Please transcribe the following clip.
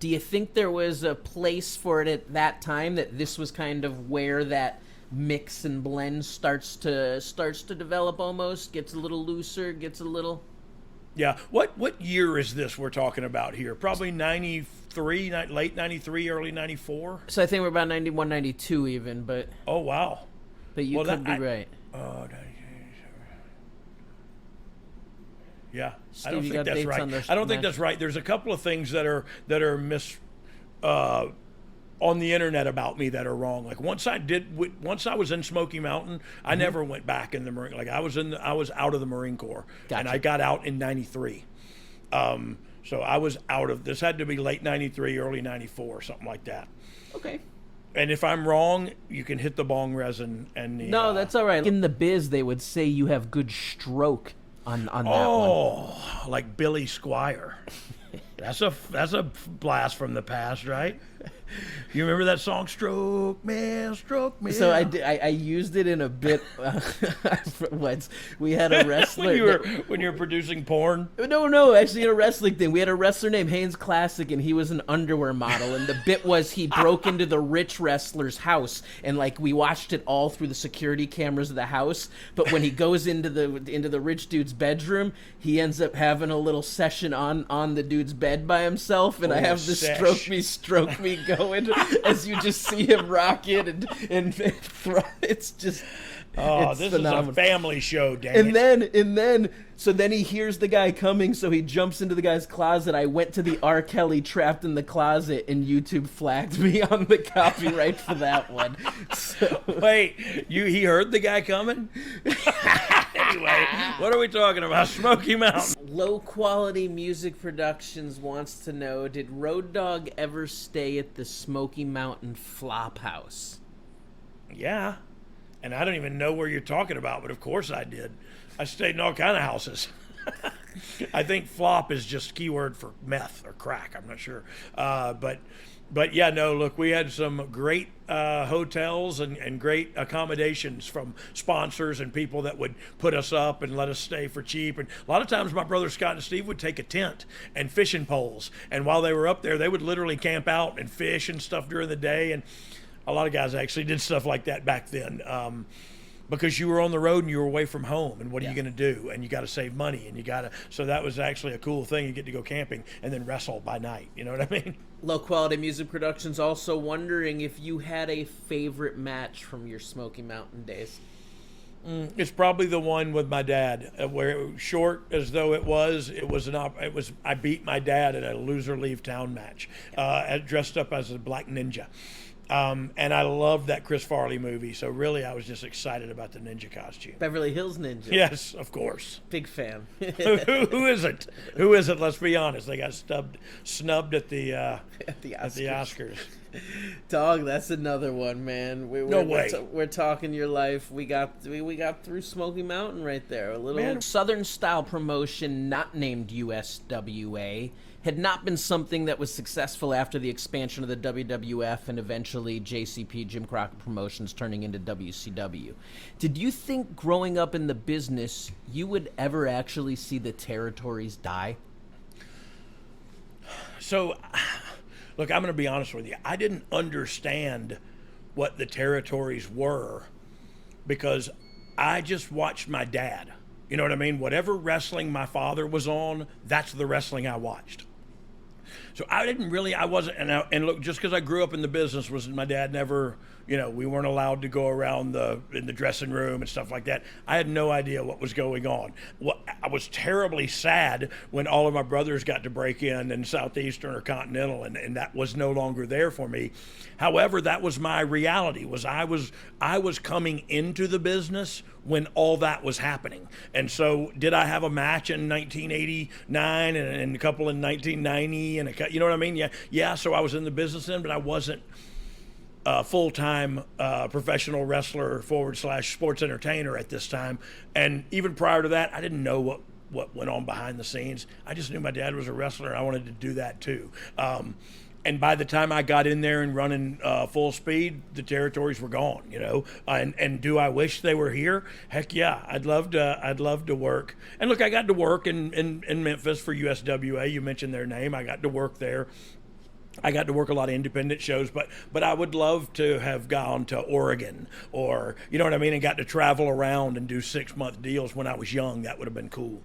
Do you think there was a place for it at that time, that this was kind of where that mix and blend starts to develop, almost gets a little looser, gets a little... Yeah. What year is this we're talking about here? Probably 93, late 93, early 94? So I think we're about 91, 92 even, but... Oh, wow. But you could be right. Yeah, Steve, I don't think that's right. I don't think that's right. There's a couple of things that are on the internet about me that are wrong. Like once I was in Smoky Mountain, I never went back in the Marine. Like I was out of the Marine Corps, and I got out in '93. So I was out of this. Had to be late '93, early '94, something like that. Okay. And if I'm wrong, you can hit the bong resin and the. No, that's all right. In the biz, they would say you have good stroke on that one. Oh, like Billy Squire. That's a blast from the past, right? You remember that song, Stroke Me, Stroke Me? So I used it in a bit once. We had a wrestler... when you were producing porn? No, actually in a wrestling thing. We had a wrestler named Haynes Classic, and he was an underwear model, and the bit was he broke into the rich wrestler's house, and like we watched it all through the security cameras of the house, but when he goes into the rich dude's bedroom, he ends up having a little session on the dude's bed by himself, and I have this stroke me going as you just see him rock it and throw. It's just this phenomenal. Is a family show, dang and then he hears the guy coming, so he jumps into the guy's closet. I went to the R. Kelly Trapped in the Closet, and YouTube flagged me on the copyright for that one. So. Wait, he heard the guy coming? Anyway, what are we talking about? Smoky Mountain. Low Quality Music Productions wants to know, did Road Dogg ever stay at the Smoky Mountain Flop House? Yeah. And I don't even know where you're talking about, but of course I did. I stayed in all kind of houses. I think flop is just keyword for meth or crack. I'm not sure. But yeah, no, look, we had some great hotels and great accommodations from sponsors and people that would put us up and let us stay for cheap. And a lot of times my brother Scott and Steve would take a tent and fishing poles. And while they were up there, they would literally camp out and fish and stuff during the day. And a lot of guys actually did stuff like that back then. Because you were on the road and you were away from home, and what are you going to do? And you got to save money, and so that was actually a cool thing. You get to go camping and then wrestle by night. You know what I mean? Low Quality Music Productions also wondering if you had a favorite match from your Smoky Mountain days. It's probably the one with my dad, where it was short as though it was. I beat my dad at a loser leave town match, dressed up as a black ninja. And I loved that Chris Farley movie, so really I was just excited about the ninja costume. Beverly Hills Ninja. Yes, of course. Big fan. Who isn't? Who isn't? Let's be honest. They got snubbed at the Oscars. Dog, that's another one, man. No way. We're talking your life. We got through Smoky Mountain right there. A little Southern style promotion not named USWA. Had not been something that was successful after the expansion of the WWF and eventually JCP, Jim Crockett Promotions, turning into WCW. Did you think growing up in the business you would ever actually see the territories die? So, look, I'm going to be honest with you. I didn't understand what the territories were because I just watched my dad. You know what I mean? Whatever wrestling my father was on, that's the wrestling I watched. So and look, just because I grew up in the business, my dad never, we weren't allowed to go around in the dressing room and stuff like that. I had no idea what was going on. I was terribly sad when all of my brothers got to break in Southeastern or Continental, and that was no longer there for me. However, that was my reality. I was coming into the business when all that was happening. And so did I have a match in 1989 and a couple in 1990 and you know what I mean? Yeah. So I was in the business then, but I wasn't a full-time professional wrestler / sports entertainer at this time. And even prior to that, I didn't know what went on behind the scenes. I just knew my dad was a wrestler and I wanted to do that too. And by the time I got in there and running full speed, the territories were gone, And do I wish they were here? Heck yeah, I'd love to work. And look, I got to work in Memphis for USWA. You mentioned their name. I got to work there. I got to work a lot of independent shows, but I would love to have gone to Oregon, or you know what I mean, and got to travel around and do 6-month deals when I was young. That would have been cool.